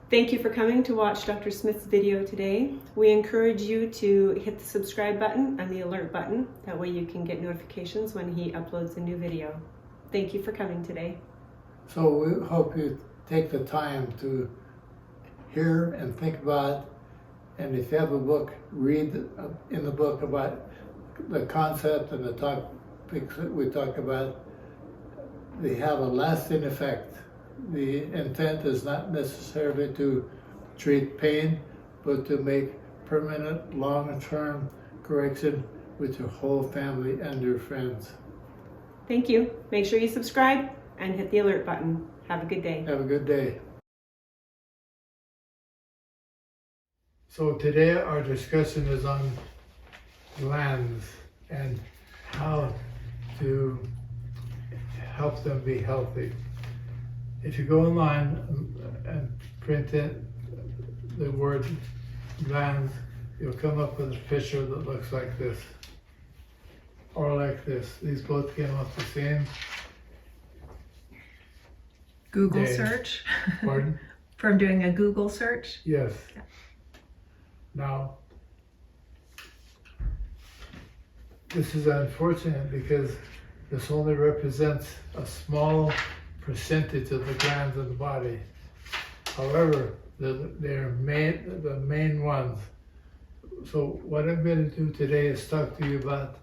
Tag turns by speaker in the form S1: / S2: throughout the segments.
S1: Thank you for coming to watch Dr. Smith's video today. We encourage you to hit the subscribe button and the alert button. That way you can get notifications when he uploads a new video. Thank you for coming today.
S2: So we hope you take the time to hear and think about, and if you have a book, read in the book about the concept and the topics that we talk about. They have a lasting effect. The intent is not necessarily to treat pain, but to make permanent, long-term correction with your whole family and your friends.
S1: Thank you. Make sure you subscribe and hit the alert button. Have a good day.
S2: Have a good day. So today our discussion is on glands and how to help them be healthy. If you go online and print in the word glands, you'll come up with a picture that looks like this, or like this. These both came up the same
S3: Google
S2: day.
S3: search?
S2: Pardon?
S3: From doing a Google search?
S2: Yes.
S3: Yeah.
S2: Now, this is unfortunate because this only represents a small percentage of the glands in the body. However, they're the main ones. So what I'm going to do today is talk to you about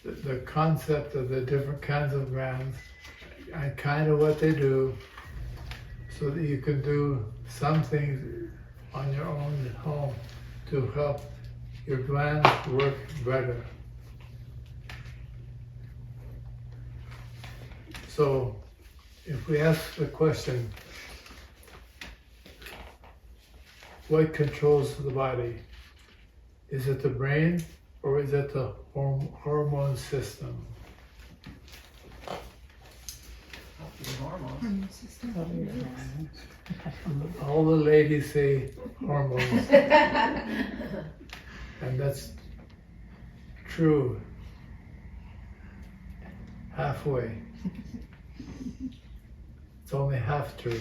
S2: the concept of the different kinds of glands and kind of what they do, so that you can do some things on your own at home to help your glands work better. So if we ask the question, what controls the body? Is it the brain or is it the hormone system? All the ladies say hormones. And that's true. Halfway. It's only half true.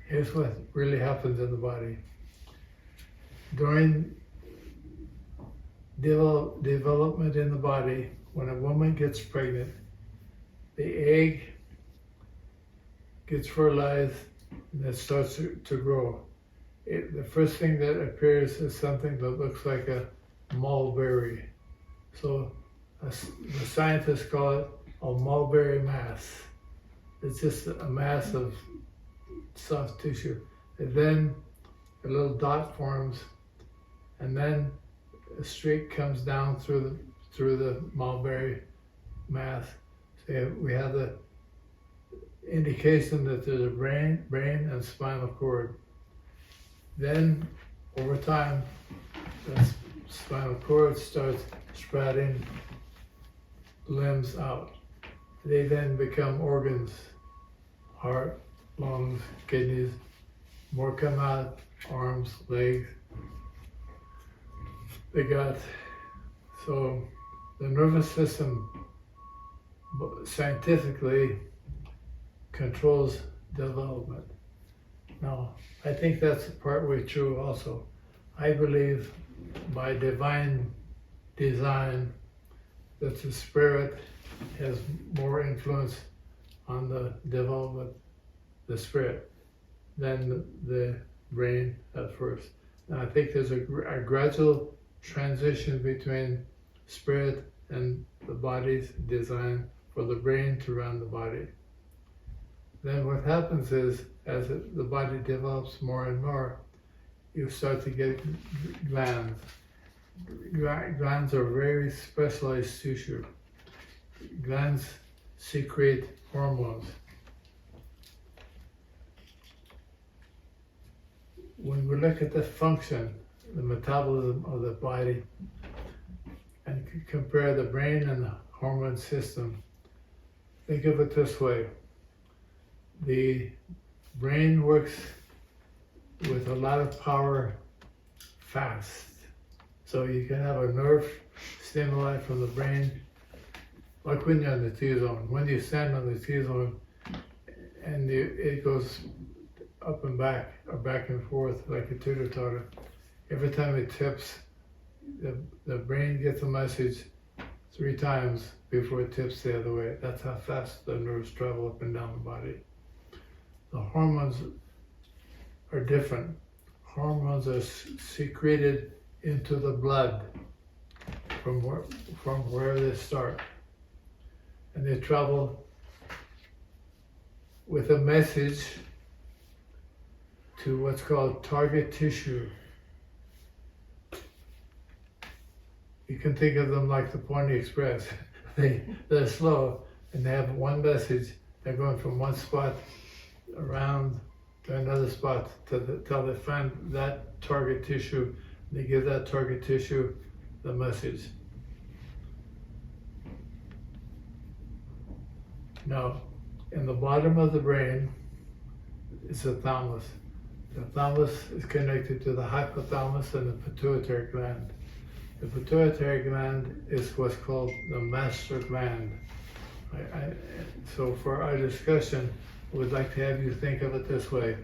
S2: Here's what really happens in the body. During development in the body, when a woman gets pregnant, the egg gets fertilized and it starts to grow. The first thing that appears is something that looks like a mulberry. So the scientists call it a mulberry mass. It's just a mass of soft tissue. And then a little dot forms, and then a streak comes down through the mulberry mass. So we have the indication that there's a brain and spinal cord. Then, over time, the spinal cord starts sprouting limbs out. They then become organs, heart, lungs, kidneys, more come out, arms, legs, the gut. So the nervous system scientifically controls development. Now, I think that's partway true also. I believe by divine design that the spirit has more influence on the development, the spirit, than the brain at first. And I think there's a gradual transition between spirit and the body's design for the brain to run the body. Then what happens is, as the body develops more and more, you start to get glands. Glands are very specialized tissue. Glands secrete hormones. When we look at the function, the metabolism of the body, and compare the brain and the hormone system, think of it this way. The brain works with a lot of power fast. So you can have a nerve stimuli from the brain, like when you're on the T-zone. When you stand on the T-zone and it goes up and back or back and forth like a teeter-totter. Every time it tips, the brain gets a message 3 times before it tips the other way. That's how fast the nerves travel up and down the body. The hormones are different. Hormones are secreted into the blood from where they start. And they travel with a message to what's called target tissue. You can think of them like the Pony Express. They're slow and they have one message. They're going from one spot around to another spot till they find that target tissue. They give that target tissue the message. Now, in the bottom of the brain is the thalamus. The thalamus is connected to the hypothalamus and the pituitary gland. The pituitary gland is what's called the master gland. So for our discussion, we'd like to have you think of it this way.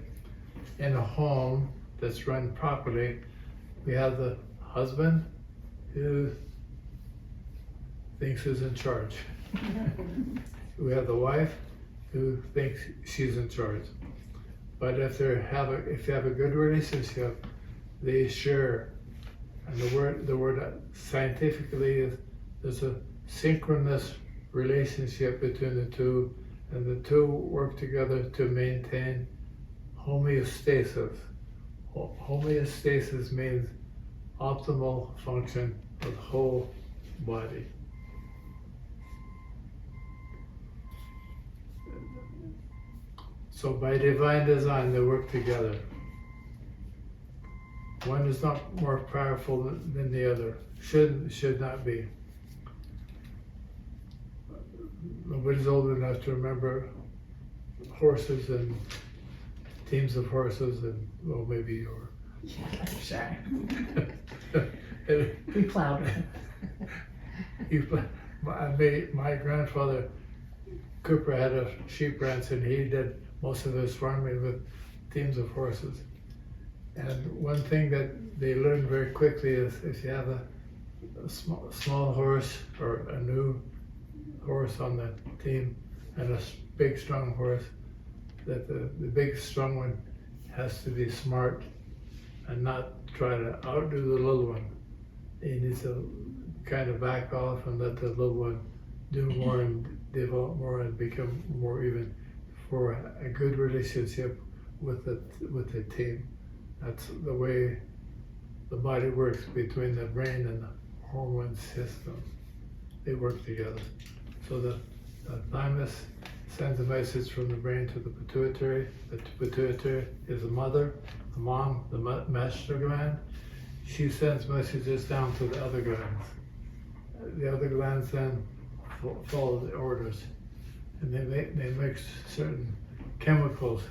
S2: In a home that's run properly, we have the husband who thinks he's in charge. We have the wife who thinks she's in charge. But if you have a good relationship, they share. And the word scientifically is there's a synchronous relationship between the two, and the two work together to maintain homeostasis. Homeostasis means optimal function of the whole body. So by divine design, they work together. One is not more powerful than the other. Should not be. Nobody's old enough to remember horses and teams of horses, and well, maybe you are.
S3: Yeah, sure.
S2: And
S3: We plowed.
S2: my grandfather Cooper had a sheep ranch, and he did most of his farming with teams of horses. And one thing that they learned very quickly is if you have a small horse or a new horse on the team and a big strong horse, that the big strong one has to be smart and not try to outdo the little one. He needs to kind of back off and let the little one do more and develop more and become more even for a good relationship with the team. That's the way the body works between the brain and the hormone system. They work together. So the thymus sends a message from the brain to the pituitary. The pituitary is the mother, the mom, the master gland. She sends messages down to the other glands. The other glands then follow the orders, and they mix certain chemicals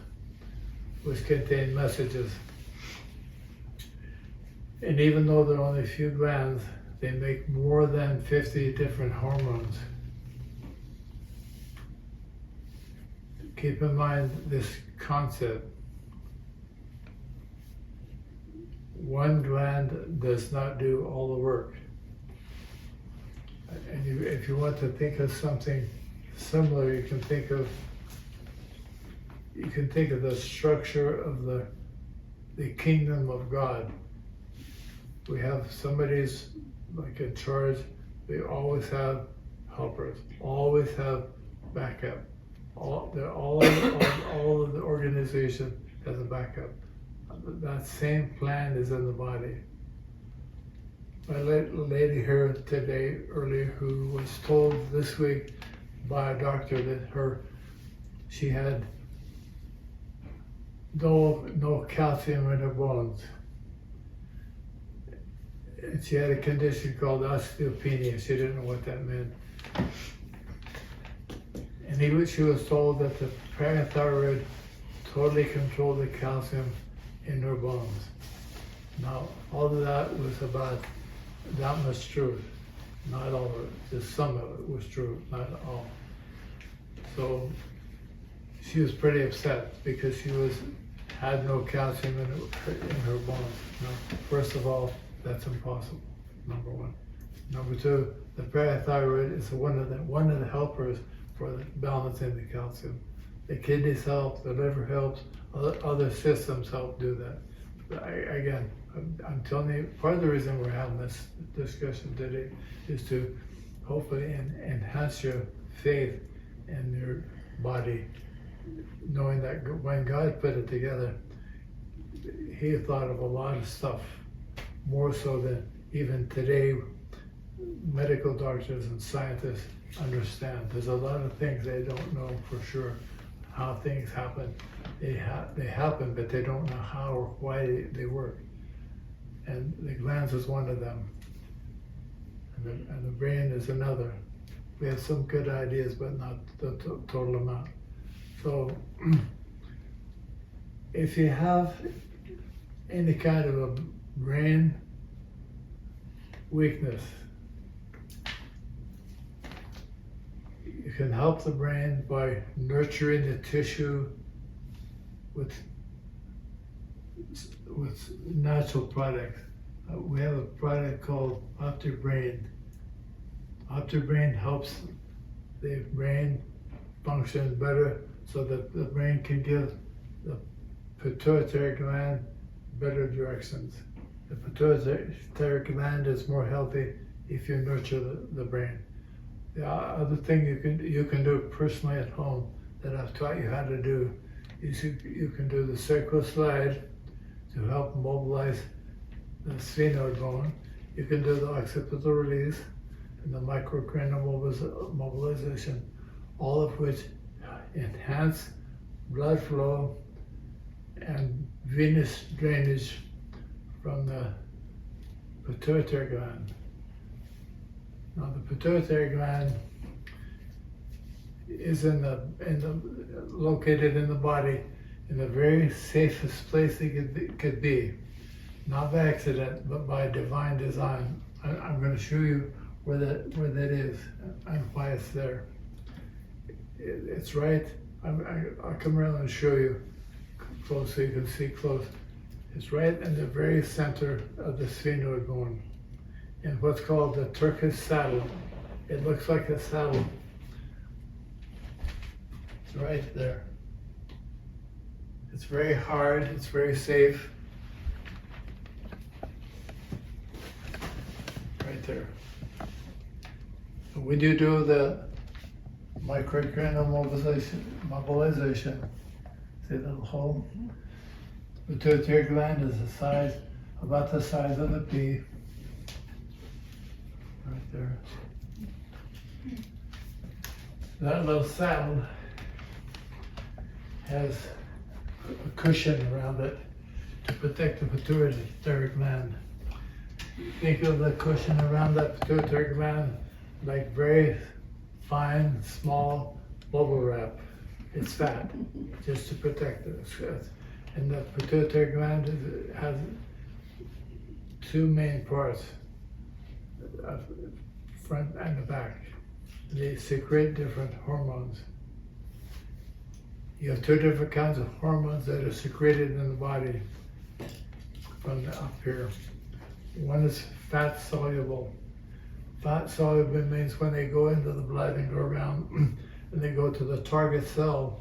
S2: which contain messages. And even though there are only a few glands, they make more than 50 different hormones. Keep in mind this concept. One gland does not do all the work. And if you want to think of something similar, you can think of the structure of the kingdom of God. We have somebody's like in charge. They always have helpers, always have backup. All of the organization has a backup. That same plan is in the body. My lady here today, earlier, who was told this week by a doctor that she had no calcium in her bones. And she had a condition called osteopenia. She didn't know what that meant. And she was told that the parathyroid totally controlled the calcium in her bones. Now, all of that was about that much truth. Not all of it, just some of it was true, not all. So she was pretty upset because she was had no calcium in her bones. No, first of all, that's impossible, number one. Number two, the parathyroid is one of the helpers for balancing the calcium. The kidneys help, the liver helps, other systems help do that. But I'm telling you, part of the reason we're having this discussion today is to hopefully enhance your faith in your body, knowing that when God put it together, He thought of a lot of stuff, more so than even today medical doctors and scientists understand. There's a lot of things they don't know for sure how things happen. They happen, but they don't know how or why they work. And the glands is one of them, and the brain is another. We have some good ideas, but not the total amount. So if you have any kind of a brain weakness, you can help the brain by nurturing the tissue with natural products. We have a product called OptiBrain. OptiBrain helps the brain function better so that the brain can give the pituitary gland better directions. The pituitary gland is more healthy if you nurture the brain. The other thing you can do personally at home that I've taught you how to do is you can do the sacral slide to help mobilize the sphenoid bone. You can do the occipital release and the microcranial mobilization, all of which enhance blood flow and venous drainage from the pituitary gland. Now the pituitary gland is located in the body in the very safest place it could be, not by accident, but by divine design. I'm going to show you where that is and why it's there. It's right. I'll come around and show you close so you can see close. It's right in the very center of the sphenoid bone, in what's called the Turkish Saturn. It looks like a saddle. It's right there. It's very hard, it's very safe. Right there. When you do the microcranial mobilization, see that little hole? The pituitary gland is about the size of a pea. Right there. That little saddle has a cushion around it to protect the pituitary gland. Think of the cushion around that pituitary gland like very fine, small bubble wrap. It's fat, just to protect it. And the pituitary gland has two main parts, front and the back. They secrete different hormones. You have two different kinds of hormones that are secreted in the body from up here. One is fat soluble. Fat soluble means when they go into the blood and go around and they go to the target cell,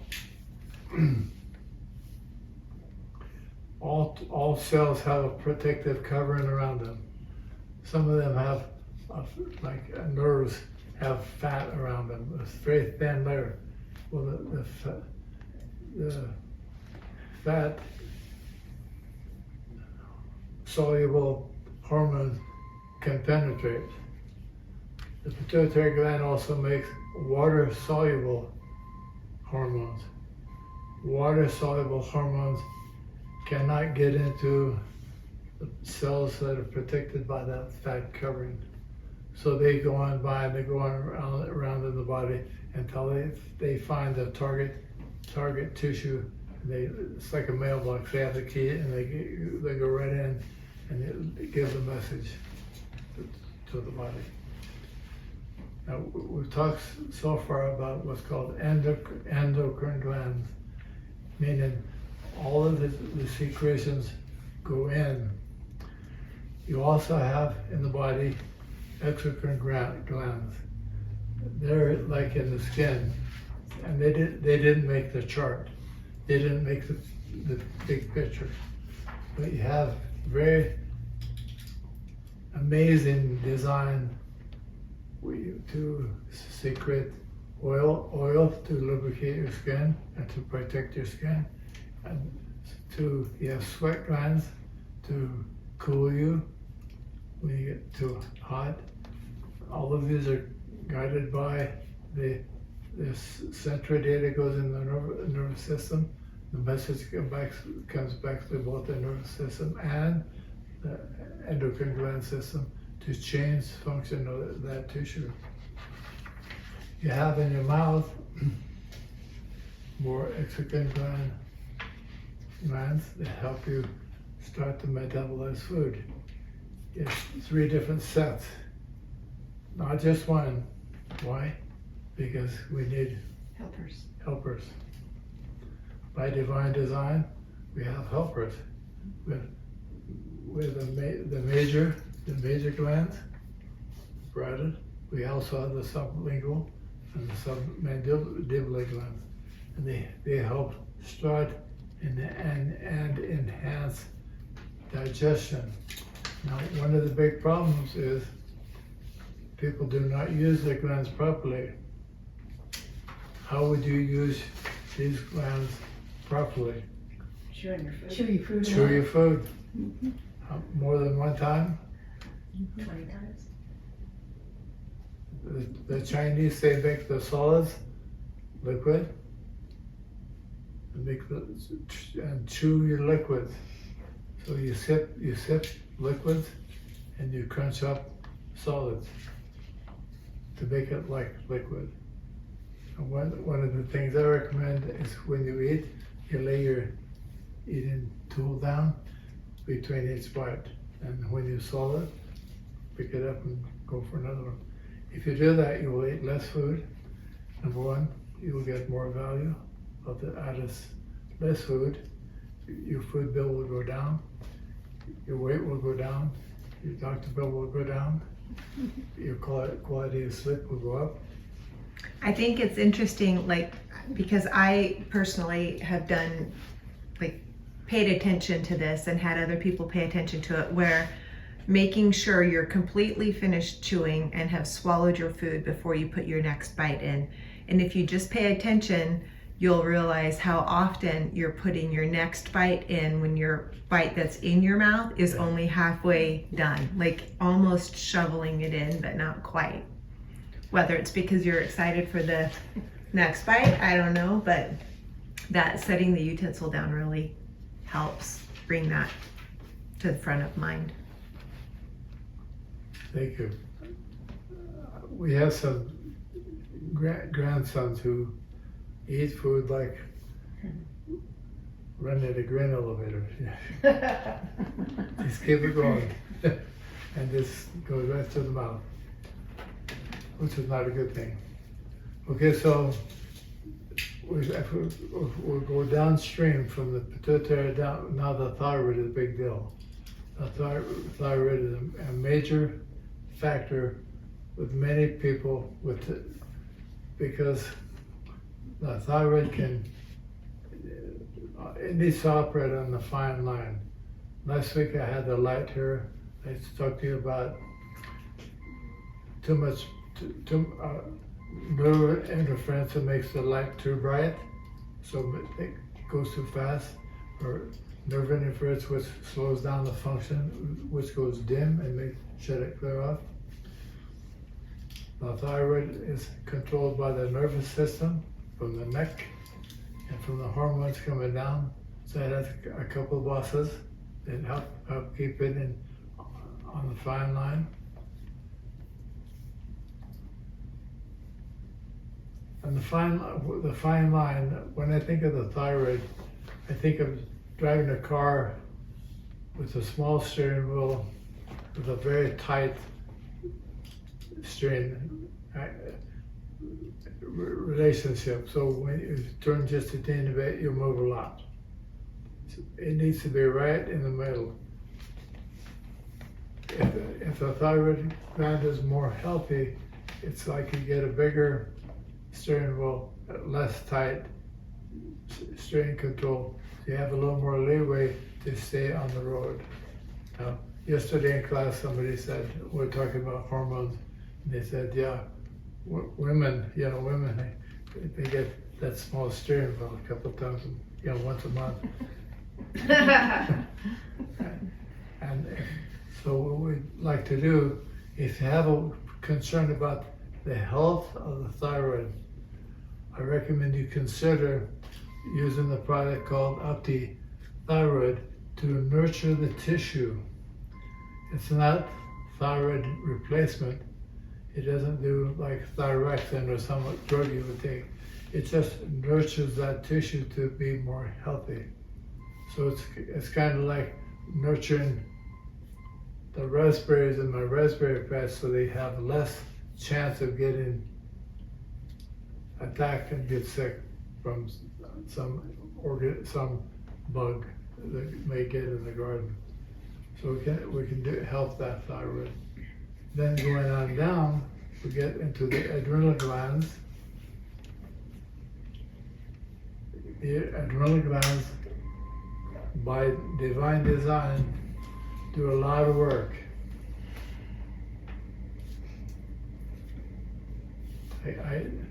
S2: all cells have a protective covering around them. Some of them have, nerves have fat around them, a very thin layer. Well, the fat soluble hormones can penetrate. The pituitary gland also makes water soluble hormones. Water soluble hormones cannot get into the cells that are protected by that fat covering. So they go on by and they go on around in the body until they find the target tissue. It's like a mailbox. They have the key and they go right in and it gives a message to the body. Now we've talked so far about what's called endocrine glands, meaning all of the secretions go in. You also have in the body exocrine glands. They're like in the skin, and they didn't make the chart. They didn't make the big picture. But you have very amazing design to secrete oil to lubricate your skin and to protect your skin, and you have sweat glands to cool you when you get too hot. All of these are guided by the central data goes in the nervous system. The message comes back to both the nervous system and the endocrine gland system to change function of that tissue. You have in your mouth more exocrine glands that help you start to metabolize food. It's 3 different sets, not just one. Why? Because we need helpers. By divine design, we have helpers. With the major glands, parotid. We also have the sublingual and the submandibular glands, and they help start and enhance digestion. Now, one of the big problems is people do not use their glands properly. How would you use these glands properly?
S4: Chew your food.
S2: Chew your food.
S4: Mm-hmm.
S2: More than one time?
S4: 20 times.
S2: The Chinese, they make the solids liquid and chew your liquids. So you sip liquids and you crunch up solids to make it like liquid. And one of the things I recommend is when you eat, you lay your eating tool down between each bite, and when you swallow it, pick it up and go for another one. If you do that, you will eat less food. Number one, you will get more value of the less food. Your food bill will go down. Your weight will go down. Your doctor bill will go down. Your quality of sleep will go up.
S3: I think it's interesting, because I personally have paid attention to this and had other people pay attention to it, where making sure you're completely finished chewing and have swallowed your food before you put your next bite in. And if you just pay attention, you'll realize how often you're putting your next bite in when your bite that's in your mouth is only halfway done, almost shoveling it in, but not quite. Whether it's because you're excited for the next bite, I don't know, but that setting the utensil down really helps bring that to the front of mind.
S2: Thank you. We have some grandsons who eat food like running a grain elevator. Just keep it going. And this goes right to the mouth, which is not a good thing. Okay, so we'll go downstream from the pituitary down. Now the thyroid is a big deal. The thyroid is a major factor with many people because the thyroid it needs to operate on the fine line. Last week I had the light here. I talked to you about too much nerve interference that makes the light too bright, so it goes too fast, or nerve interference which slows down the function, which goes dim and shut it clear off. The thyroid is controlled by the nervous system from the neck and from the hormones coming down. So it has a couple of bosses that help keep it on the fine line. And the fine line, when I think of the thyroid, I think of driving a car with a small steering wheel with a very tight steering relationship. So when you turn just a tiny bit, you'll move a lot. It needs to be right in the middle. If the thyroid gland is more healthy, it's like you get a bigger steering wheel, less tight steering control. You have a little more leeway to stay on the road. Now, yesterday in class, somebody said, we're talking about hormones, and they said, yeah, women, they get that small steering wheel a couple of times, once a month. And so what we'd like to do, if you have a concern about the health of the thyroid, I recommend you consider using the product called Thyroid to nurture the tissue. It's not thyroid replacement. It doesn't do like thyroxine or some drug you would take. It just nurtures that tissue to be more healthy. So it's kind of like nurturing the raspberries in my raspberry patch so they have less chance of getting attacked and get sick from some bug that may get in the garden. So we can help that thyroid. Then going on down, we get into the adrenal glands. The adrenal glands, by divine design, do a lot of work. In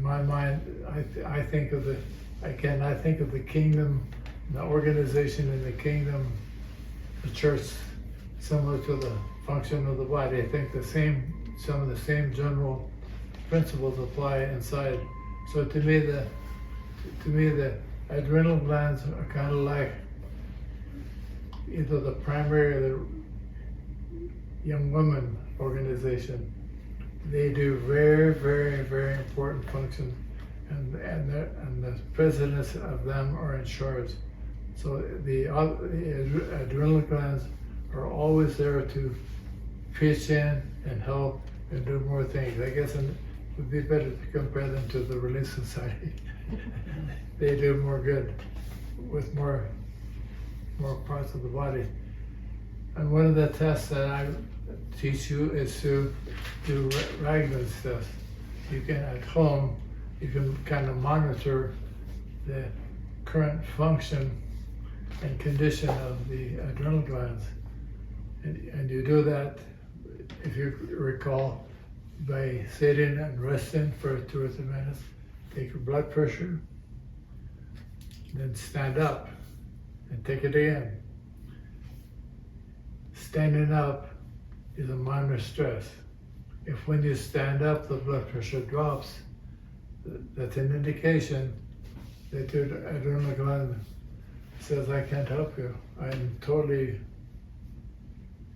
S2: my mind, I think of the kingdom, the organization in the kingdom, the church, similar to the function of the body. I think some of the same general principles apply inside. So to me, the adrenal glands are kind of like either the primary or the young woman organization. They do very, very, very important functions, and the presidents of them are in charge. So the adrenal glands are always there to pitch in and help and do more things. I guess it would be better to compare them to the Relief Society. They do more good with more parts of the body. And one of the tests that I teach you is to do Ragland's test. You can, at home, you can kind of monitor the current function and condition of the adrenal glands. And you do that, if you recall, by sitting and resting for 2 or 3 minutes. Take your blood pressure, then stand up and take it again. Standing up is a minor stress. If when you stand up the blood pressure drops, that's an indication that your adrenal gland says, I can't help you. I'm totally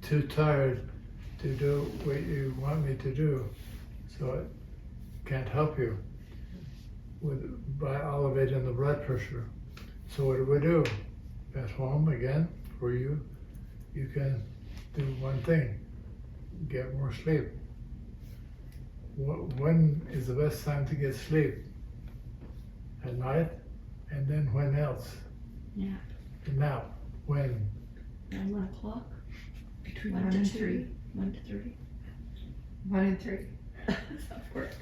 S2: too tired to do what you want me to do, so I can't help you by elevating the blood pressure. So what do we do? At home, again, for you can do one thing: get more sleep. When is the best time to get sleep? At night? And then when else?
S4: Yeah.
S2: And now, when?
S4: Around 1 o'clock.
S5: Between
S4: 1
S5: 1
S4: to
S5: and
S4: 2.
S5: 3.
S4: 1 to 3.
S5: 1 and 3.
S4: Of course.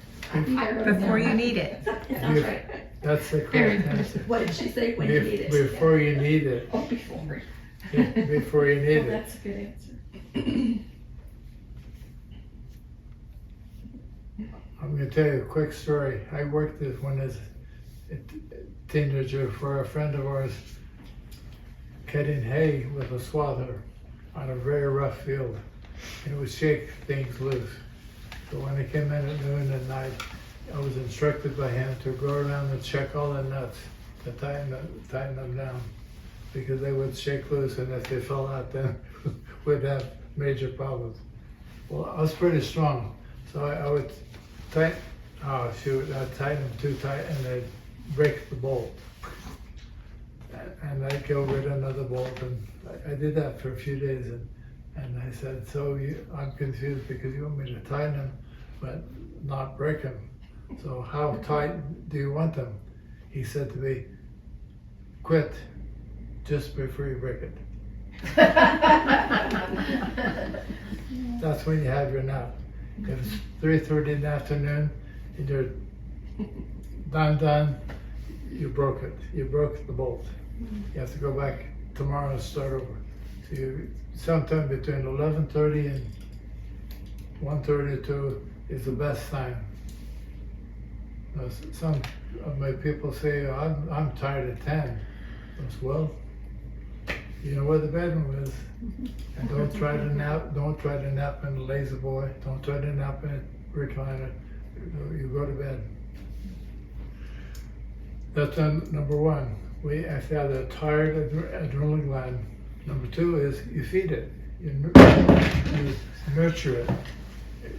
S3: Before you need it.
S4: Sounds right.
S2: That's the
S5: Very
S2: correct answer.
S4: What did she say? When you need it?
S2: Before you need it.
S4: Oh, before.
S2: Before you need
S4: Well,
S2: it.
S4: that's a good answer.
S2: I'm going to tell you a quick story. I worked when I was a teenager for a friend of ours, cutting hay with a swather on a very rough field. And it would shake things loose. So when I came in at noon at night, I was instructed by him to go around and check all the nuts to tighten them down, because they would shake loose, and if they fell out, then we'd have major problems. Well, I was pretty strong, so I would I'd tighten them too tight and they'd break the bolt. And I'd go get another bolt, and I did that for a few days, and I said, so I'm confused because you want me to tighten them but not break them. So how tight do you want them? He said to me, quit just before you break it. That's when you have your nap. If it's 3:30 in the afternoon and you're done, you broke it. You broke the bolt. You have to go back tomorrow and start over. So you, sometime between 11:30 and 1:30 or 2 is the best time. Now, some of my people say, I'm tired at 10. I said, well, you know where the bedroom is. And don't try to nap in a lazy boy. Don't try to nap in a recliner. You go to bed. That's number one. We actually have a tired adrenal gland. Number 2 is you feed it. You nurture it.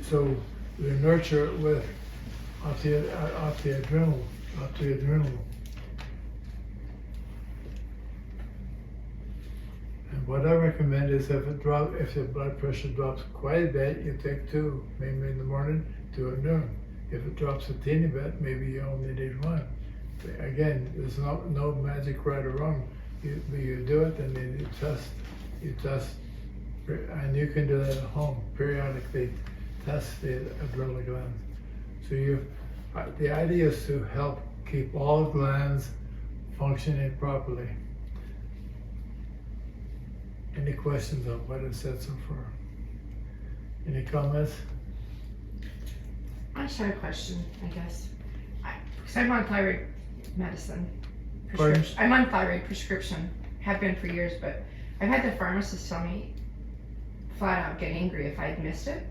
S2: So you nurture it with off the adrenal. And what I recommend is if your blood pressure drops quite a bit, you take 2, maybe in the morning, 2 at noon. If it drops a teeny bit, maybe you only need 1. Again, there's no magic right or wrong. You do it and then you test, and you can do that at home. Periodically test the adrenal glands. So the idea is to help keep all glands functioning properly. Any questions on what I've said so far? Any comments?
S5: I just had a question, I guess. Because I'm on thyroid medicine.
S2: Pardon?
S5: I'm on thyroid prescription. Have been for years, but I've had the pharmacist tell me flat out get angry if I'd missed it.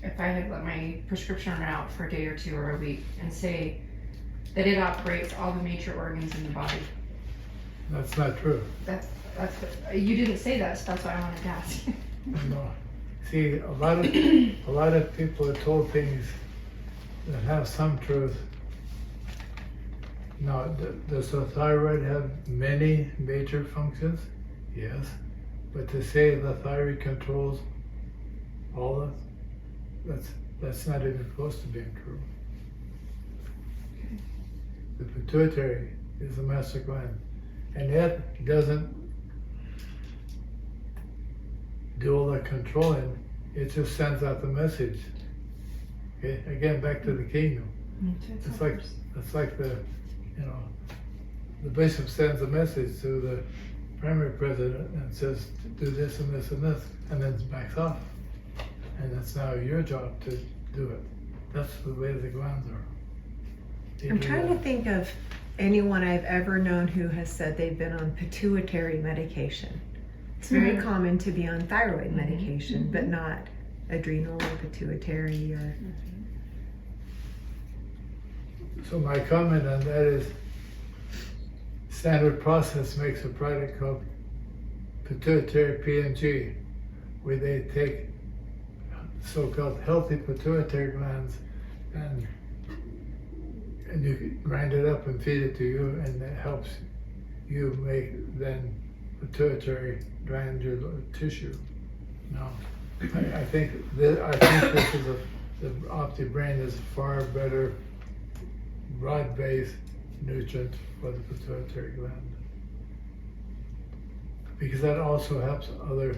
S5: If I had let my prescription run out for a day or 2 or a week and say that it operates all the major organs in the body.
S2: That's not true.
S5: That's you didn't say that, so that's why I wanted to ask.
S2: No. See, a lot of people are told things that have some truth. Now, does the thyroid have many major functions? Yes. But to say the thyroid controls all of that's not even close to being true. The pituitary is the master gland, and it doesn't do all the controlling. It just sends out the message. Okay, again, back to the kingdom. It's like the bishop sends a message to the primary president and says, do this and this and this, and then backs off. And that's now your job to do it. That's the way the glands are.
S3: I'm trying to think of anyone I've ever known who has said they've been on pituitary medication. It's very common to be on thyroid medication, but not adrenal or pituitary or...
S2: So my comment on that is Standard Process makes a product called Pituitary PNG, where they take so-called healthy pituitary glands and you grind it up and feed it to you, and it helps you make then pituitary glandular tissue. Now, I think this is the OptiBrain is a far better broad-based nutrient for the pituitary gland, because that also helps other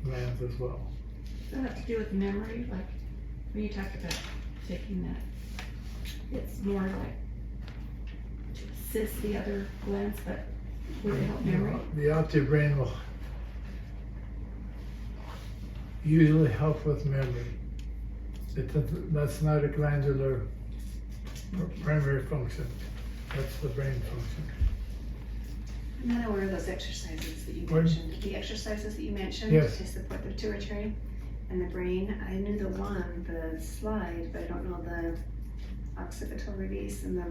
S2: glands as well.
S4: Does that have to do with memory? Like when you talk about taking that, it's more like to assist the other glands, but will it help memory?
S2: The OptiBrain will usually help with memory. That's not a glandular primary function. That's the brain function.
S6: I'm not aware of those exercises that you
S2: Pardon?
S6: mentioned. The exercises that you mentioned
S2: Yes.
S6: to support the pituitary and the brain. I knew the one, the slide, but I don't know the occipital release and the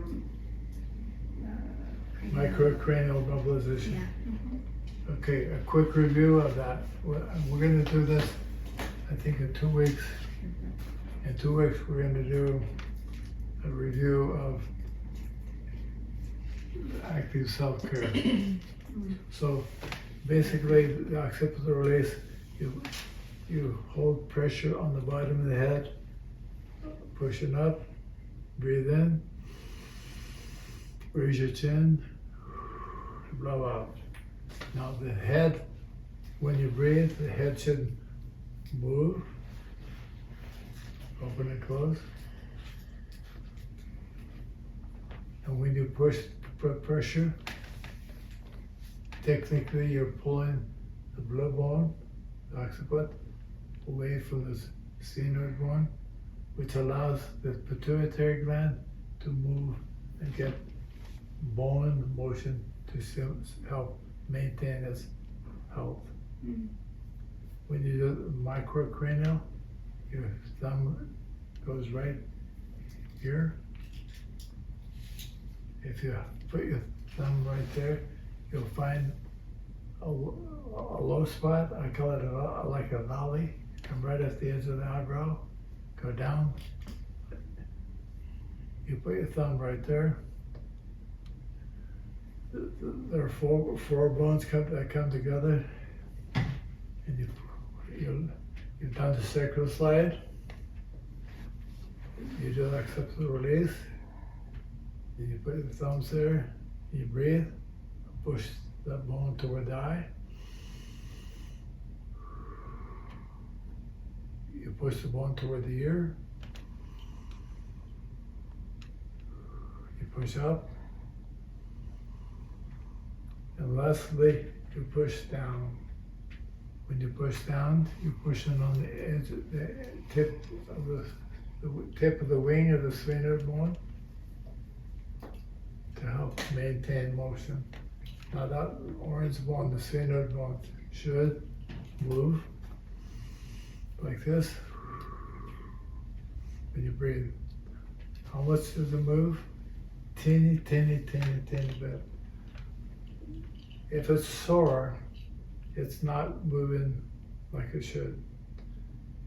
S2: Microcranial mobilization.
S6: Yeah.
S2: Okay, a quick review of that. We're going to do this, I think, in 2 weeks. In 2 weeks, we're going to do a review of active self-care. So basically, the occipital release, you hold pressure on the bottom of the head, pushing up, breathe in, raise your chin, blow out. Now the head, when you breathe, the head should move, open and close. And when you put pressure, technically you're pulling the blood bone, the occiput, away from the sphenoid bone, which allows the pituitary gland to move and get bone motion to help maintain its health.
S4: Mm.
S2: When you do microcranial, your thumb goes right here. If you put your thumb right there, you'll find a low spot. I call it like a valley. Come right at the edge of the eyebrow, go down. You put your thumb right there. There are four bones that come together, and you've done the sacral slide. You do the occipital release. You put your thumbs there. You breathe. Push that bone toward the eye. You push the bone toward the ear. You push up. And lastly, you push down. When you push down, you're pushing on the edge, the tip of the wing of the sphenoid bone to help maintain motion. Now that orange bone, the sphenoid bone, should move like this when you breathe. How much does it move? Teeny bit. If it's sore, it's not moving like it should.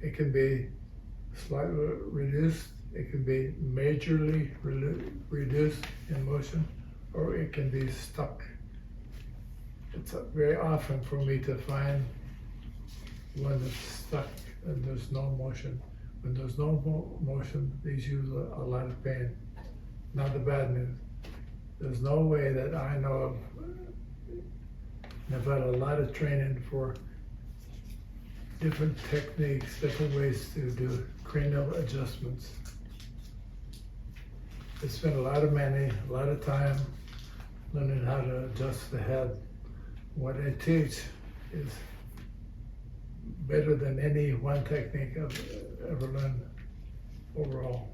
S2: It can be slightly reduced, it can be majorly reduced in motion, or it can be stuck. It's very often for me to find one that's stuck and there's no motion. When there's no motion, these use a lot of pain. Now the bad news, there's no way that I know of. I've had a lot of training for different techniques, different ways to do cranial adjustments. I spent a lot of money, a lot of time learning how to adjust the head. What I teach is better than any one technique I've ever learned overall.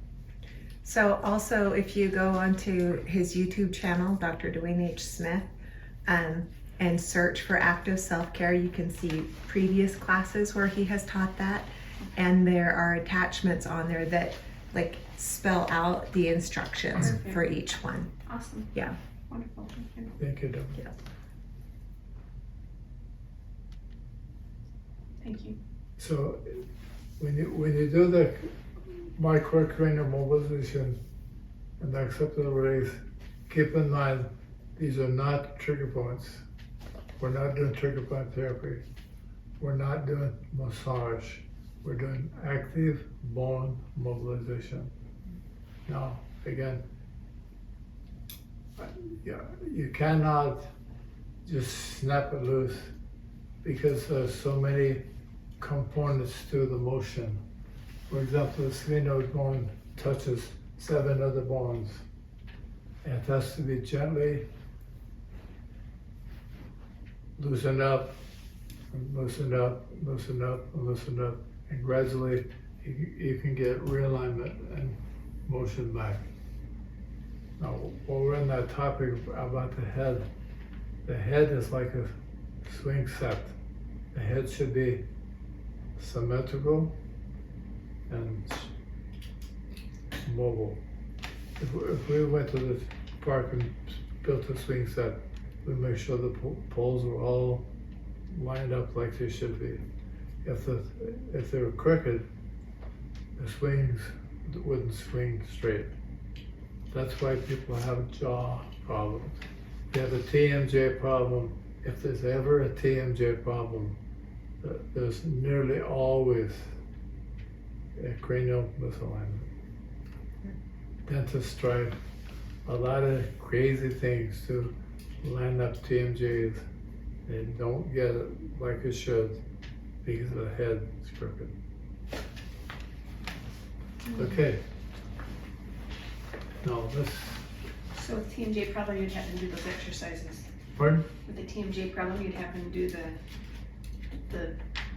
S3: So also, if you go onto his YouTube channel, Dr. Duane H Smith, and search for active self-care, you can see previous classes where he has taught that, and there are attachments on there that like spell out the instructions
S6: Perfect.
S3: for each one.
S6: Awesome.
S3: Yeah.
S6: Wonderful. Thank you.
S2: Thank you, Dom.
S3: Yeah.
S6: Thank you.
S2: So when you do the microcranial mobilization and the occipital release, keep in mind these are not trigger points. We're not doing trigger point therapy. We're not doing massage. We're doing active bone mobilization. Now, again, you cannot just snap it loose because there's so many components to the motion. For example, the sphenoid bone touches 7 other bones. And it has to be gently loosened up, and loosened up, loosened up, and loosened up, and gradually you can get realignment and motion back. Now, while we're on that topic about the head is like a swing set. The head should be symmetrical and mobile. If we went to the park and built a swing set, we make sure the poles are all lined up like they should be. If they were crooked, the swings wouldn't swing straight. That's why people have jaw problems. If you have a TMJ problem, if there's ever a TMJ problem, there's nearly always a cranial misalignment. Dentists try a lot of crazy things to line up TMJs. They don't get it like it should because the head is crooked. Okay. Now let's,
S6: So with TMJ problem, you'd have them do those exercises.
S2: pardon?
S6: With the TMJ problem, you'd have them do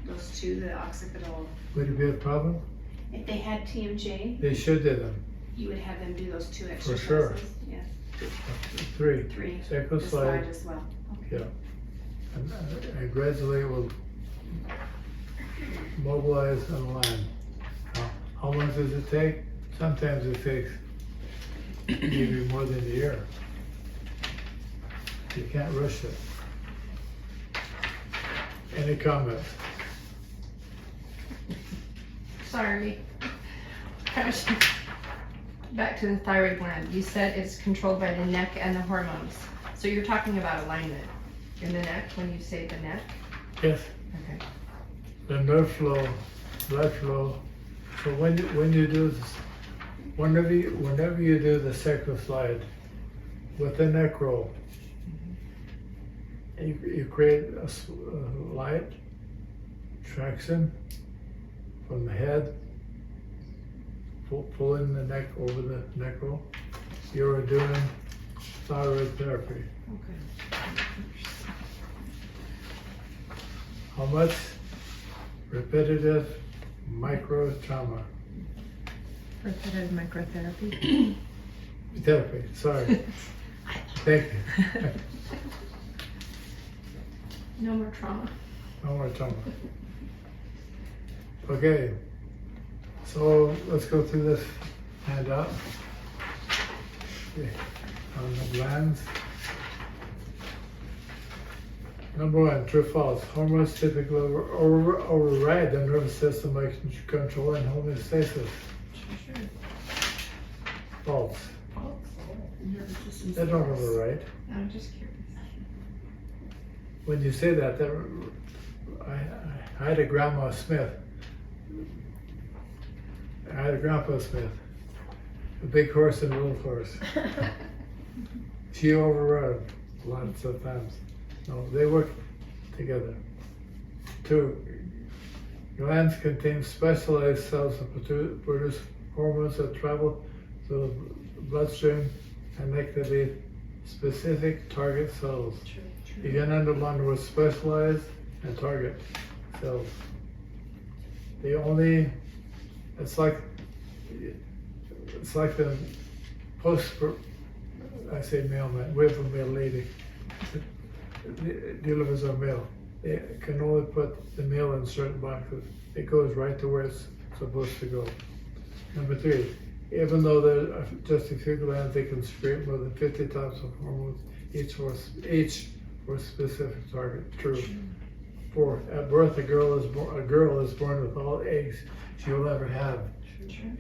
S6: those two, the occipital.
S2: Would it be a problem?
S6: If they had TMJ,
S2: They should do them.
S6: you would have them do those two
S2: For
S6: exercises.
S2: sure.
S6: Yeah,
S2: 3.
S6: 3.
S2: Sacral
S6: The
S2: slide.
S6: as well.
S2: Yeah. And gradually it will mobilize and align. Now, how long does it take? Sometimes it takes maybe more than a year. You can't rush it. Any comments?
S5: Sorry. Back to the thyroid gland. You said it's controlled by the neck and the hormones. So you're talking about alignment in the neck when you say the neck?
S2: Yes.
S5: Okay.
S2: The nerve flow, blood flow. So when you do this, whenever you do the sacral slide with the neck roll, you create a light traction from the head, pulling the neck over the neck roll. You're doing thyroid therapy.
S5: Okay.
S2: How much? Repetitive micro trauma.
S3: Repetitive microtherapy.
S2: Therapy, sorry. Thank you.
S5: No more trauma.
S2: No more trauma. Okay, so let's go through this handout. Okay. On the glands. Number 1, true false. Hormones typically override the nervous system by controlling homeostasis.
S5: Sure.
S2: False.
S4: Nervous system's
S2: They don't
S4: false.
S2: override.
S5: I'm just curious.
S2: When you say that, I had a grandma Smith. I had a grandpa Smith. A big horse and a little horse. She overrode lots of times. No, they work together. 2, glands contain specialized cells that produce hormones that travel through the bloodstream and activate specific target cells. You can underline the word specialized and target cells. It's like the I say mailman, we have a mail lady, delivers our mail. They can only put the mail in certain boxes. It goes right to where it's supposed to go. Number 3, even though there are just a few glands, they can secrete more than 50 types of hormones, each for a specific target. True. 4, at birth, a girl is born with all eggs she will ever have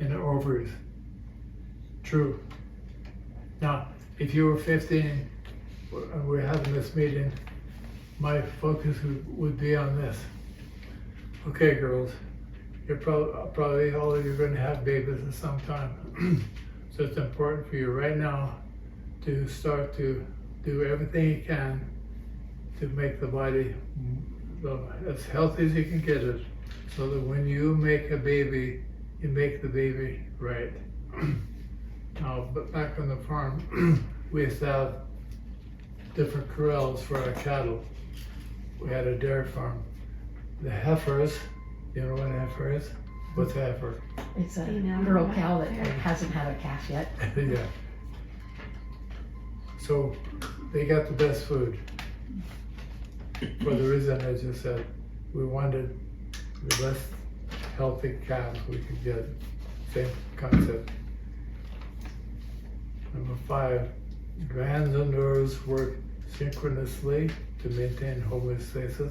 S2: in her ovaries. True. Now, if you were 15 and we're having this meeting, my focus would be on this. Okay, girls, you're probably all of you are going to have babies at some time. So it's important for you right now to start to do everything you can to make the body as healthy as you can get it, so that when you make a baby, you make the baby right. Now, but back on the farm, we used to have different corrals for our cattle. We had a dairy farm. The heifers, you know what a heifer is? What's a heifer?
S7: It's a
S4: Female
S7: girl
S4: male.
S7: cow that hasn't had a calf yet.
S2: Yeah. So they got the best food. For the reason I just said, we wanted the best healthy calves we could get. Same concept. Number 5, glands and nerves work synchronously to maintain homeostasis,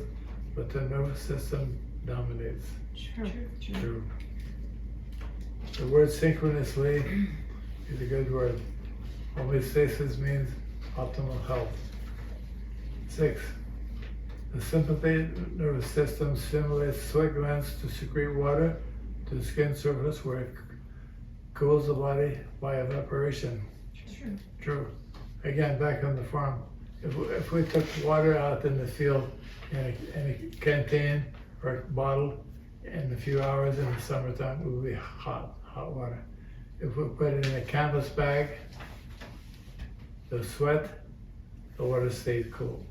S2: but the nervous system dominates. True. The word synchronously is a good word. Homeostasis means optimal health. 6, the sympathetic nervous system stimulates sweat glands to secrete water to the skin surface where it cools the body by evaporation. True. Again, back on the farm, If we took water out in the field in a canteen or bottle in a few hours in the summertime, it would be hot water. If we put it in a canvas bag, the sweat, the water stayed cool.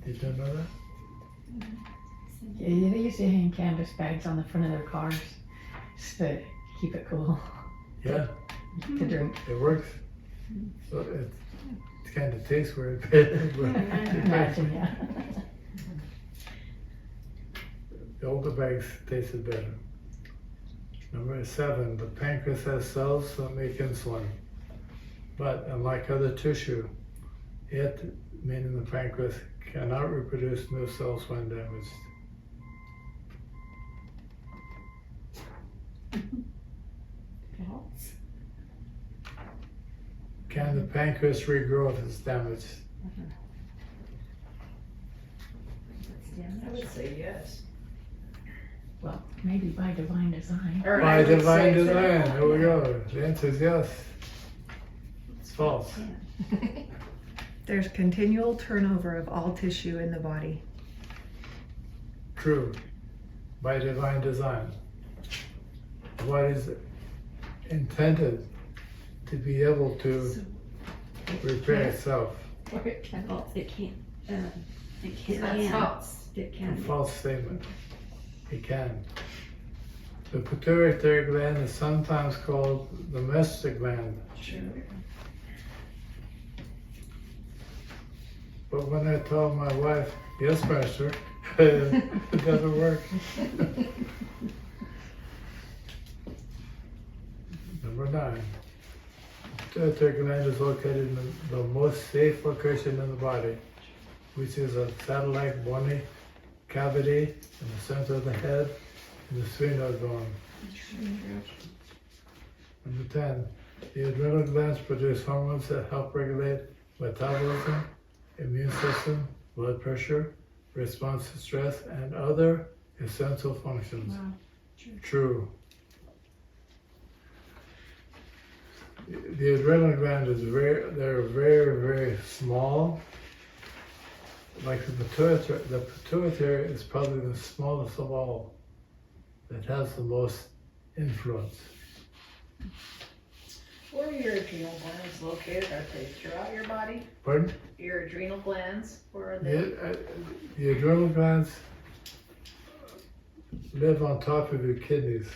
S2: Did you know that?
S7: Yeah, they used to hang canvas bags on the front of their cars to keep it cool
S2: Yeah,
S7: to drink.
S2: it works. So it kind of tastes weird.
S7: Imagine, yeah.
S2: The older bags tasted better. Number 7, the pancreas has cells that make insulin. But unlike other tissue, it, meaning the pancreas, cannot reproduce new cells when damaged. Can the pancreas regrow if it's damaged?
S8: I would say yes.
S7: Well, maybe by divine design.
S8: Or I
S2: By
S8: would
S2: divine
S8: say so.
S2: design, here we go. The answer is yes. It's false.
S3: There's continual turnover of all tissue in the body.
S2: True. By divine design. What is intended to be able to repair itself?
S4: It can't, it can.
S5: That's false.
S4: It
S2: A
S4: can.
S2: false statement. It can. The pituitary gland is sometimes called the master gland. But when I told my wife, yes, master, it doesn't work. Number 9. Pituitary gland is located in the most safe location in the body, which is a satellite bony cavity in the center of the head in the sphenoid bone. Number 10. The adrenal glands produce hormones that help regulate metabolism, immune system, blood pressure, response to stress, and other essential functions.
S4: Wow.
S2: True. The adrenal gland is they're very small. Like the pituitary is probably the smallest of all. That has the most influence.
S8: Where are your adrenal glands located? Are they throughout your body?
S2: Pardon?
S8: Your adrenal glands? Where are they?
S2: The adrenal glands live on top of your kidneys.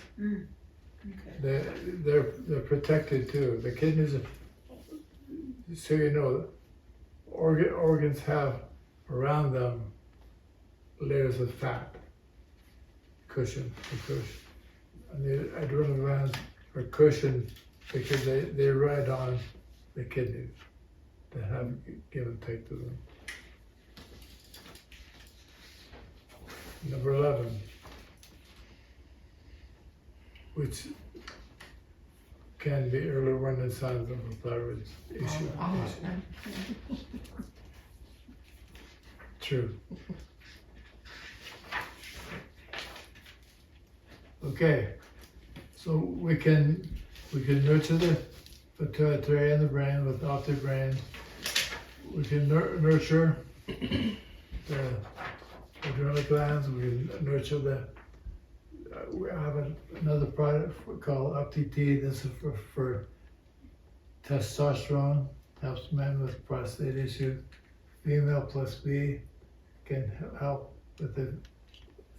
S8: Okay.
S2: They're protected too. The kidneys are, so you know, organs have around them layers of fat, cushion. And the adrenal glands are cushioned because they ride on the kidneys that have give and take to them. Number 11, which can be early warning signs of a thyroid issue. True. Okay, so we can nurture the pituitary and the brain without the brain. We can nurture the adrenal glands. We can nurture the. We have another product called UpTT. This is for testosterone. Helps men with prostate issues. Female plus B can help with the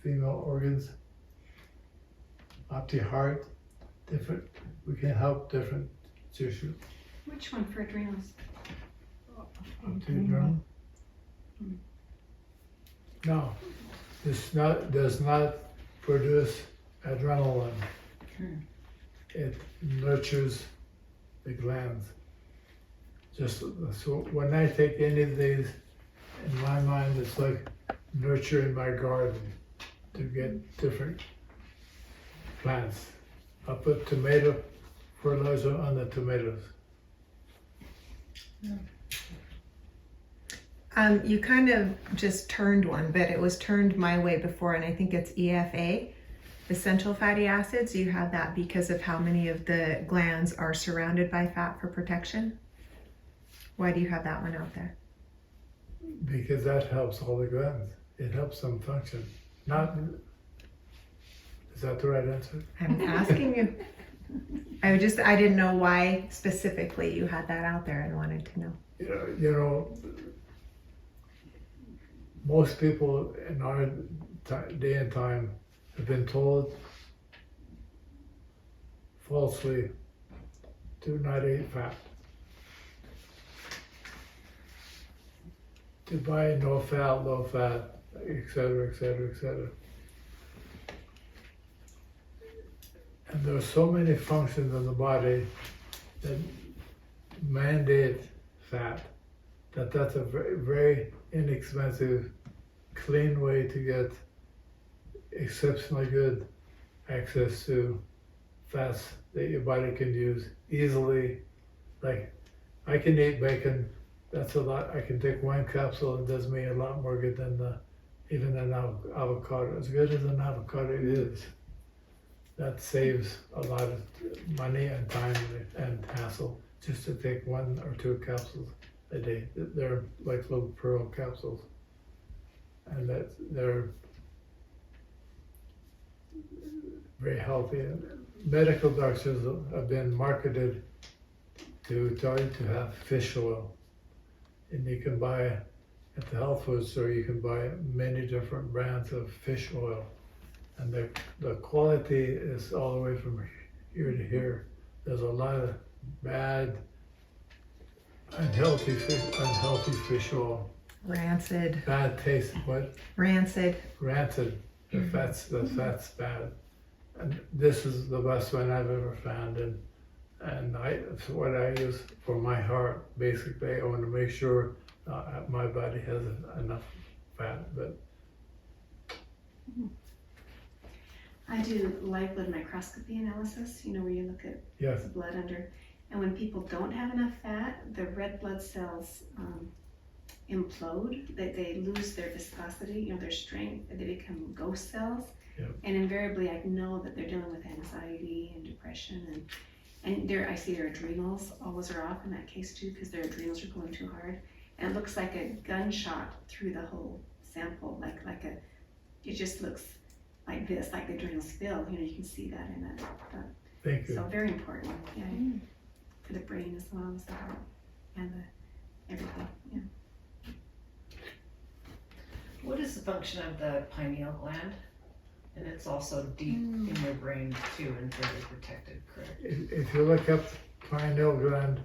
S2: female organs. OptiHeart, different. We can help different tissue.
S6: Which one for adrenals?
S2: OptiAdrenal. No, this does not produce adrenaline. It nurtures the glands. Just so when I take any of these, in my mind, it's like nurturing my garden to get different plants. I put tomato fertilizer on the tomatoes.
S3: You kind of just turned one, but it was turned my way before, and I think it's EFA, essential fatty acids. You have that because of how many of the glands are surrounded by fat for protection. Why do you have that one out there?
S2: because that helps all the glands. It helps them function. Not, is that the right answer?
S3: I'm asking you. I didn't know why specifically you had that out there and wanted to know.
S2: You know, most people in our day and time have been told falsely, do not eat fat. To buy no fat, low fat, etc., etc., etc. And there are so many functions in the body that mandate fat, that's a very, very inexpensive, clean way to get exceptionally good access to fats that your body can use easily. Like, I can eat bacon, that's a lot. I can take one capsule and it does me a lot more good than even an avocado. As good as an avocado is, that saves a lot of money and time and hassle just to take 1 or 2 capsules a day. They're like little pearl capsules, and they're very healthy. And medical doctors have been marketed to tell you to have fish oil, and you can buy at the health food store. You can buy many different brands of fish oil, and the quality is all the way from here to here. There's a lot of bad, unhealthy fish oil.
S3: Rancid.
S2: Bad taste. What?
S3: Rancid.
S2: Rancid. The fat's bad. And this is the best one I've ever found, and it's what I use for my heart. Basically, I want to make sure my body has enough fat. But
S6: I do live blood microscopy analysis, where you look at
S2: yes,
S6: the blood under, and when people don't have enough fat, the red blood cells implode, they lose their viscosity, their strength, they become ghost cells.
S2: Yep.
S6: And invariably I know that they're dealing with anxiety and depression, and I see their adrenals always are off in that case too, because their adrenals are going too hard. And it looks like a gunshot through the whole sample, it just looks like this, like the adrenals fill, you can see that in it.
S2: thank you.
S6: So very important, yeah, for the brain as well as the heart and everything, yeah.
S8: What is the function of the pineal gland? And it's also deep in your brain too and very protected, correct?
S2: If you look up pineal gland,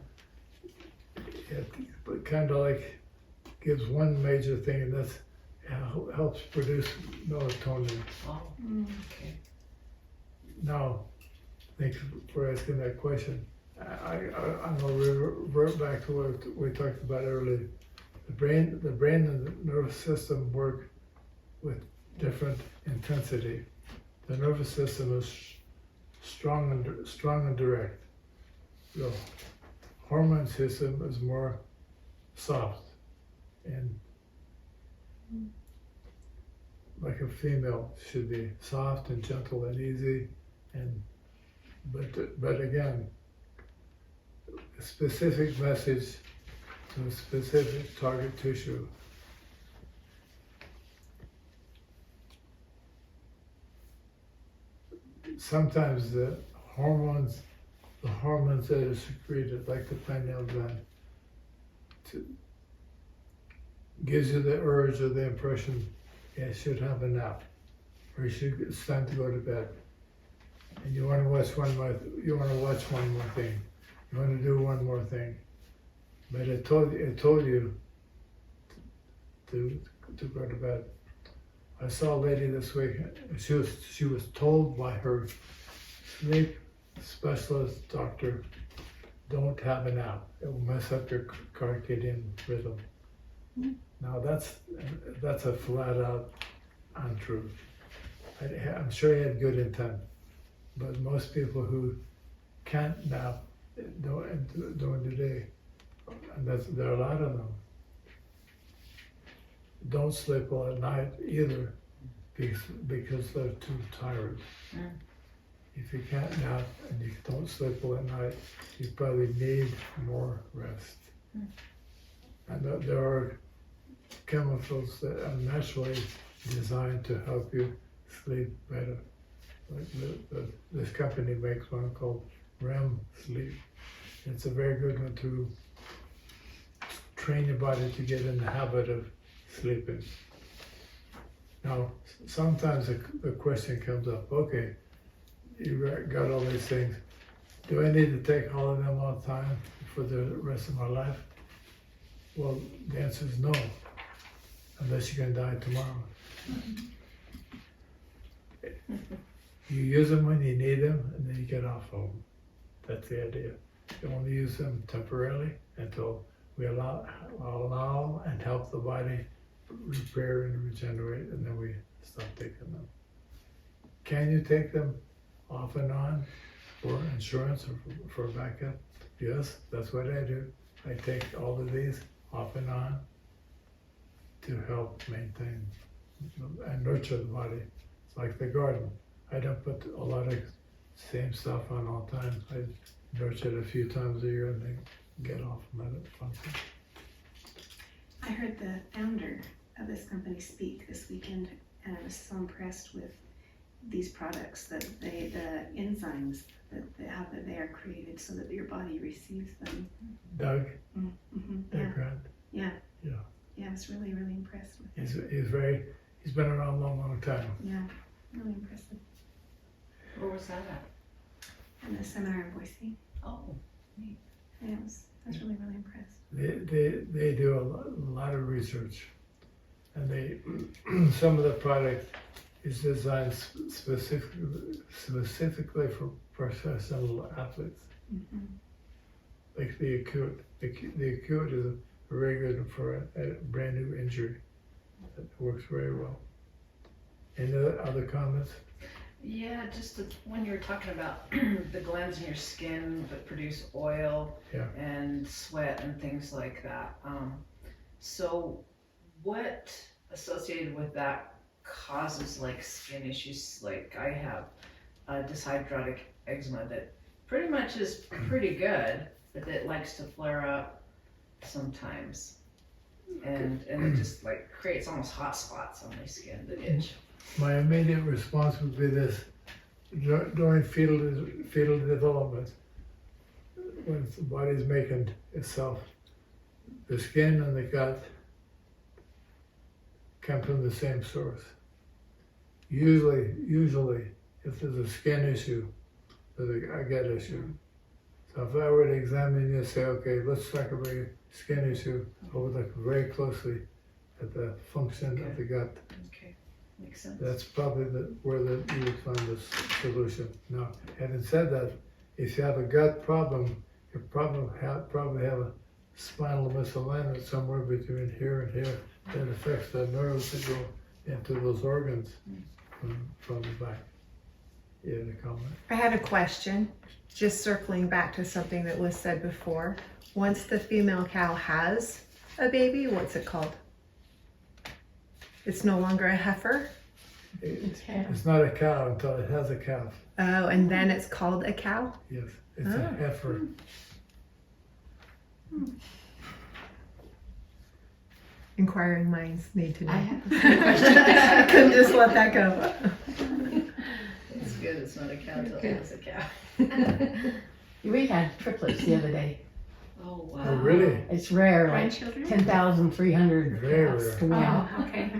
S2: it kind of like gives one major thing, and that's helps produce melatonin.
S8: Oh, okay.
S2: Now, thank you for asking that question. I'm going to revert back to what we talked about earlier. The brain and the nervous system work with different intensity. The nervous system is strong and direct. The hormone system is more soft and like a female should be, soft and gentle and easy, but again, a specific message to a specific target tissue. Sometimes the hormones that are secreted, like the pineal gland, gives you the urge or the impression, you should have a nap, or it's time to go to bed, and you want to watch one more thing, you want to do one more thing, but it told you to go to bed. I saw a lady this week. She was told by her sleep specialist doctor, don't have a nap. It will mess up your circadian rhythm. Now that's a flat out untruth. I'm sure he had good intent, but most people who can't nap during the day, and there are a lot of them, don't sleep well at night either because they're too tired. If you can't nap and you don't sleep well at night, you probably need more rest. And there are chemicals that are naturally designed to help you sleep better. Like this company makes one called REM sleep. It's a very good one to train your body to get in the habit of sleeping. Now, sometimes the question comes up, okay, you got all these things. Do I need to take all of them all the time for the rest of my life? Well, the answer is no, unless you're gonna die tomorrow. You use them when you need them, and then you get off of them. That's the idea. You only use them temporarily until we allow and help the body repair and regenerate, and then we stop taking them. Can you take them off and on for insurance or for backup? Yes, that's what I do. I take all of these off and on to help maintain and nurture the body. It's like the garden. I don't put a lot of same stuff on all the time. I nurture it a few times a year and then get off and let it function.
S6: I heard the founder of this company speak this weekend, and I was so impressed with these products, that the enzymes that they are created so that your body receives them.
S2: Doug,
S6: Mm-hmm.
S2: Doug Grant.
S6: Yeah.
S2: Yeah.
S6: Yeah, I was really, really impressed with it.
S2: He's been around a long time.
S6: Yeah, really impressive.
S8: Where was that at?
S6: And the seminar in Boise.
S8: Oh,
S6: Yeah, I was really, really impressed.
S2: They do a lot of research, and some of the product is designed specifically for professional athletes.
S6: Mm-hmm.
S2: Like the acute. The acute is very good for a brand new injury. It works very well. Any other comments?
S8: yeah, just when you were talking about the glands in your skin that produce oil
S2: Yeah.
S8: and sweat and things like that. So what associated with that causes like skin issues? Like I have dyshydrotic eczema that pretty much is pretty good, but it likes to flare up sometimes. And it just like creates almost hot spots on my skin that itch.
S2: My immediate response would be this: during fetal development, when the body's making itself, the skin and the gut come from the same source. Usually, if there's a skin issue, there's a gut issue. So if I were to examine you and say, okay, let's talk about your skin issue, I would look very closely at the function of the gut.
S8: Okay, makes sense.
S2: That's probably where you would find the solution. Now, having said that, if you have a gut problem, you probably have a spinal misalignment somewhere between here and here that affects the nerves that go into those organs from the back. You have a comment?
S3: I had a question, just circling back to something that was said before. Once the female cow has a baby, what's it called? It's no longer a heifer?
S2: It's not a cow until it has a calf.
S3: Oh, and then it's called a cow?
S2: Yes, it's a heifer.
S3: Inquiring minds need to know.
S7: I have a question.
S3: I couldn't just let that go.
S8: It's good, it's not a cow till
S7: Good.
S8: it's a cow.
S7: We had triplets the other day.
S8: Oh, wow.
S2: Oh, really?
S7: It's rare, like
S6: Grandchildren?
S7: 10,300
S2: Very
S7: cows.
S2: rare.
S7: Yeah.
S6: Oh, okay.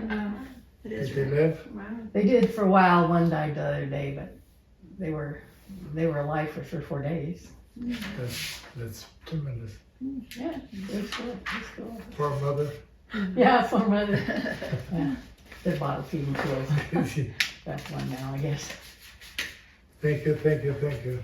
S6: It is
S2: Did they
S6: rare.
S2: live?
S6: Wow.
S7: They did for a while. One died the other day, but they were alive for 3 or 4 days.
S2: That's tremendous.
S7: Yeah, it was cool. It was cool.
S2: Poor mother.
S7: Yeah, for mother. Yeah, they're bottle feeding tools.
S2: Thank
S7: That's one now, I guess.
S2: you.